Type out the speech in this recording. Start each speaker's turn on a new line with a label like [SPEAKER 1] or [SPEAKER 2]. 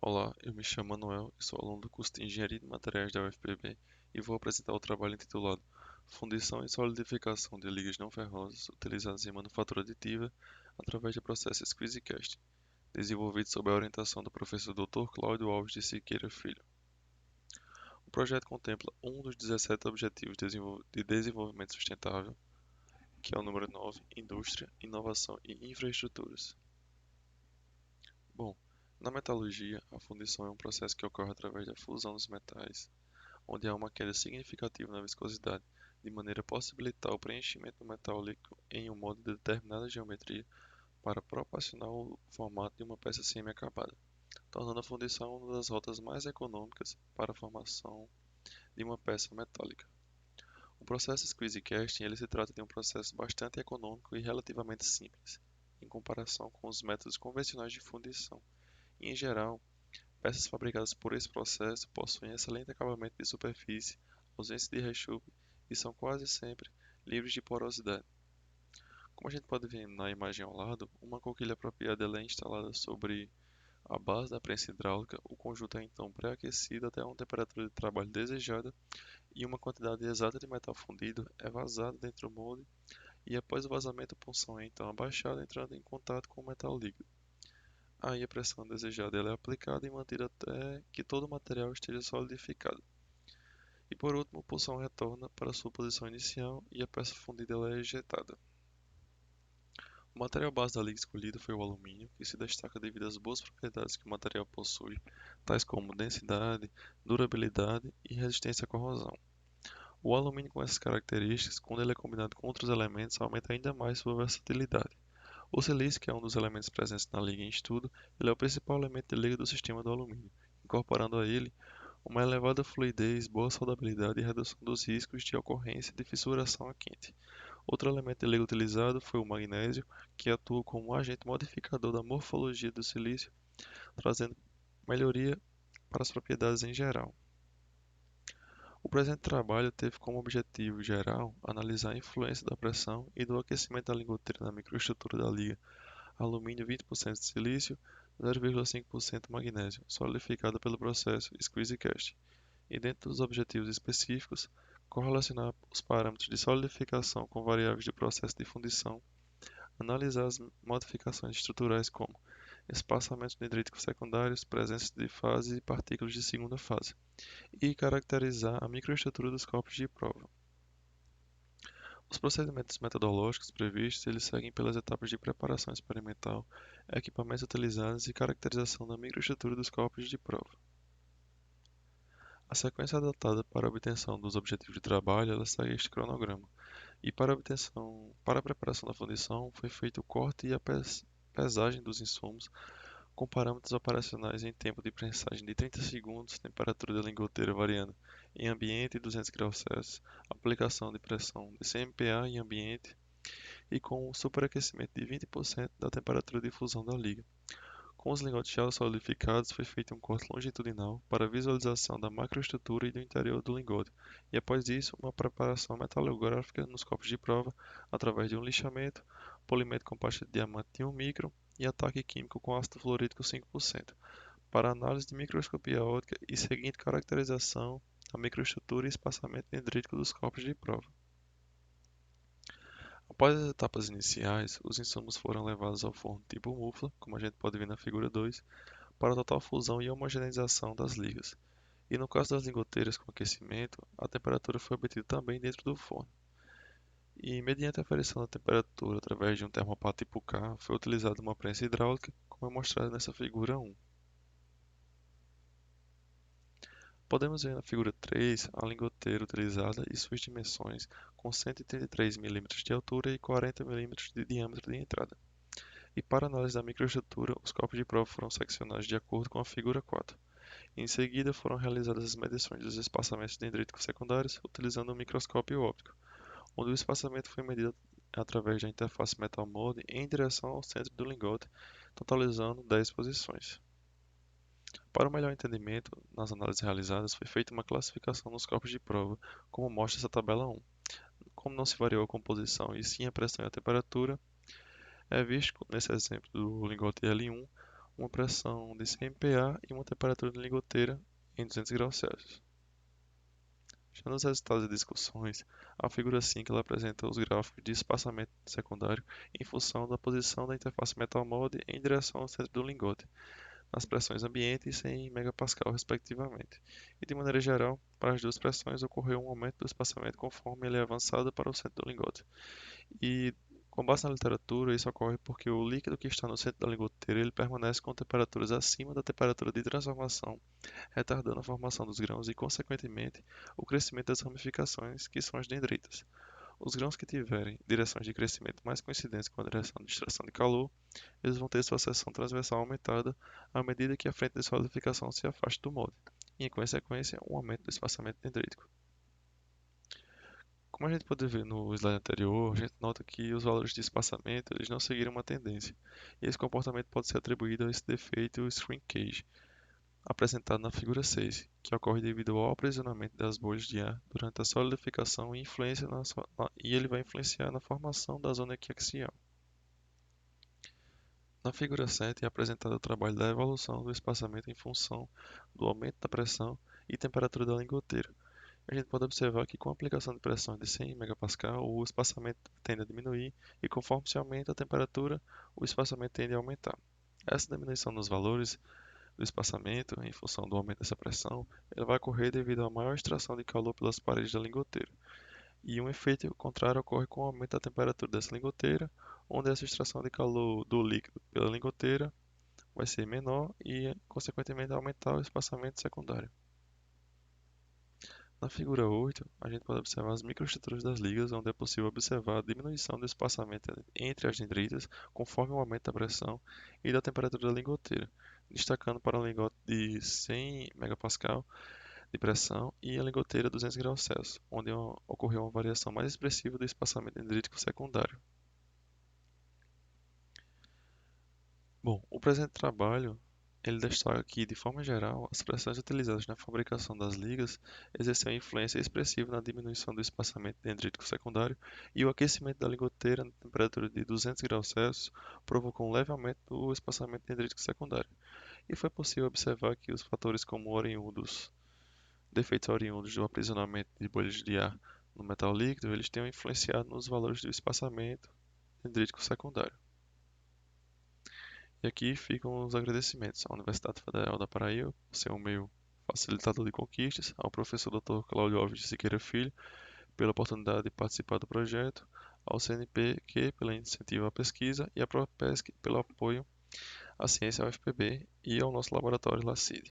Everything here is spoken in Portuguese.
[SPEAKER 1] Olá, eu me chamo Manuel e sou aluno do curso de Engenharia de Materiais da UFPB e vou apresentar o trabalho intitulado Fundição e solidificação de ligas não ferrosas utilizadas em manufatura aditiva através de processo Squeeze Casting, desenvolvido sob a orientação do professor Dr. Cláudio Alves de Siqueira Filho. O projeto contempla um dos 17 Objetivos de Desenvolvimento Sustentável, que é o número 9, Indústria, Inovação e Infraestruturas. Bom, na metalurgia, a fundição é um processo que ocorre através da fusão dos metais, onde há uma queda significativa na viscosidade, de maneira a possibilitar o preenchimento do metal líquido em um modo de determinada geometria para proporcionar o formato de uma peça semi-acabada, tornando a fundição uma das rotas mais econômicas para a formação de uma peça metálica. O processo squeeze casting ele se trata de um processo bastante econômico e relativamente simples, em comparação com os métodos convencionais de fundição. Em geral, peças fabricadas por esse processo possuem excelente acabamento de superfície, ausência de rechupes e são quase sempre livres de porosidade. Como a gente pode ver na imagem ao lado, uma coquilha apropriada ela é instalada sobre a base da prensa hidráulica, o conjunto é então pré-aquecido até uma temperatura de trabalho desejada e uma quantidade exata de metal fundido é vazada dentro do molde e após o vazamento a punção é então abaixada entrando em contato com o metal líquido. Aí a pressão desejada ela é aplicada e mantida até que todo o material esteja solidificado. E por último, a pulsão retorna para sua posição inicial e a peça fundida ela é ejetada. O material base da liga escolhida foi o alumínio, que se destaca devido às boas propriedades que o material possui, tais como densidade, durabilidade e resistência à corrosão. O alumínio com essas características, quando ele é combinado com outros elementos, aumenta ainda mais sua versatilidade. O silício, que é um dos elementos presentes na liga em estudo, ele é o principal elemento de liga do sistema do alumínio, incorporando a ele uma elevada fluidez, boa soldabilidade e redução dos riscos de ocorrência de fissuração a quente. Outro elemento de liga utilizado foi o magnésio, que atua como um agente modificador da morfologia do silício, trazendo melhoria para as propriedades em geral. O presente trabalho teve como objetivo geral analisar a influência da pressão e do aquecimento da lingoteira na microestrutura da liga alumínio 20% de silício, 0,5% magnésio, solidificada pelo processo squeeze casting. E dentro dos objetivos específicos, correlacionar os parâmetros de solidificação com variáveis de processo de fundição, analisar as modificações estruturais como espaçamentos dendríticos secundários, presença de fases e partículas de segunda fase, e caracterizar a microestrutura dos corpos de prova. Os procedimentos metodológicos previstos, eles seguem pelas etapas de preparação experimental, equipamentos utilizados e caracterização da microestrutura dos corpos de prova. A sequência adotada para a obtenção dos objetivos de trabalho, ela segue este cronograma. E para a preparação da fundição, foi feito o corte e a pesagem dos insumos com parâmetros operacionais em tempo de prensagem de 30 segundos, temperatura da lingoteira variando em ambiente 200 graus Celsius, aplicação de pressão de 100 MPa em ambiente e com um superaquecimento de 20% da temperatura de fusão da liga. Com os lingotes já solidificados, foi feito um corte longitudinal para visualização da macroestrutura e do interior do lingote, e após isso, uma preparação metalográfica nos copos de prova através de um lixamento, polimento com pasta de diamante de 1 micron e ataque químico com ácido fluorídrico 5%, para análise de microscopia óptica e seguinte caracterização da microestrutura e espaçamento dendrítico dos copos de prova. Após as etapas iniciais, os insumos foram levados ao forno tipo mufla, como a gente pode ver na figura 2, para a total fusão e homogeneização das ligas. E no caso das lingoteiras com aquecimento, a temperatura foi obtida também dentro do forno. E mediante a variação da temperatura através de um termopar tipo K, foi utilizada uma prensa hidráulica, como é mostrado nessa figura 1. Podemos ver na figura 3 a lingoteira utilizada e suas dimensões, com 133 mm de altura e 40 mm de diâmetro de entrada. E para análise da microestrutura, os copos de prova foram seccionados de acordo com a figura 4. Em seguida, foram realizadas as medições dos espaçamentos dendríticos secundários utilizando um microscópio óptico, onde o espaçamento foi medido através da interface metal molde em direção ao centro do lingote, totalizando 10 posições. Para o melhor entendimento, nas análises realizadas, foi feita uma classificação nos corpos de prova, como mostra essa tabela 1. Como não se variou a composição e sim a pressão e a temperatura, é visto nesse exemplo do lingote L1, uma pressão de 100 PA e uma temperatura de lingoteira em 200 graus Celsius. Já nos resultados e discussões, a figura 5 ela apresenta os gráficos de espaçamento secundário em função da posição da interface metal-molde em direção ao centro do lingote, nas pressões ambiente e 100 MPa, respectivamente. E de maneira geral, para as duas pressões ocorreu um aumento do espaçamento conforme ele é avançado para o centro do lingote. E com base na literatura, isso ocorre porque o líquido que está no centro da lingoteira ele permanece com temperaturas acima da temperatura de transformação, retardando a formação dos grãos e, consequentemente, o crescimento das ramificações, que são as dendritas. Os grãos que tiverem direções de crescimento mais coincidentes com a direção de extração de calor, eles vão ter sua seção transversal aumentada à medida que a frente de solidificação se afasta do molde, e, em consequência, um aumento do espaçamento dendrítico. Como a gente pode ver no slide anterior, a gente nota que os valores de espaçamento eles não seguiram uma tendência, e esse comportamento pode ser atribuído a esse defeito shrinkage, apresentado na figura 6, que ocorre devido ao aprisionamento das bolhas de ar durante a solidificação e ele vai influenciar na formação da zona equiaxial. Na figura 7 é apresentado o trabalho da evolução do espaçamento em função do aumento da pressão e temperatura da lingoteira. A gente pode observar que com a aplicação de pressão de 100 MPa, o espaçamento tende a diminuir e conforme se aumenta a temperatura, o espaçamento tende a aumentar. Essa diminuição nos valores do espaçamento, em função do aumento dessa pressão, ela vai ocorrer devido à maior extração de calor pelas paredes da lingoteira. E um efeito contrário ocorre com o aumento da temperatura dessa lingoteira, onde essa extração de calor do líquido pela lingoteira vai ser menor e, consequentemente, aumentar o espaçamento secundário. Na figura 8, a gente pode observar as microestruturas das ligas, onde é possível observar a diminuição do espaçamento entre as dendritas conforme o aumento da pressão e da temperatura da lingoteira, destacando para um lingote de 100 MPa de pressão e a lingoteira 200 graus Celsius, onde ocorreu uma variação mais expressiva do espaçamento dendrítico secundário. Bom, o presente trabalho ele destaca que, de forma geral, as pressões utilizadas na fabricação das ligas exerceram influência expressiva na diminuição do espaçamento dendrítico secundário e o aquecimento da lingoteira na temperatura de 200 graus Celsius provocou um leve aumento do espaçamento dendrítico secundário. E foi possível observar que os fatores como defeitos oriundos do aprisionamento de bolhas de ar no metal líquido, eles tenham influenciado nos valores do espaçamento dendrítico secundário. E aqui ficam os agradecimentos à Universidade Federal da Paraíba, por ser um meio facilitador de conquistas, ao professor Dr. Cláudio Alves de Siqueira Filho, pela oportunidade de participar do projeto, ao CNPq pelo incentivo à pesquisa e à ProPesc pelo apoio à ciência UFPB e ao nosso laboratório LACID.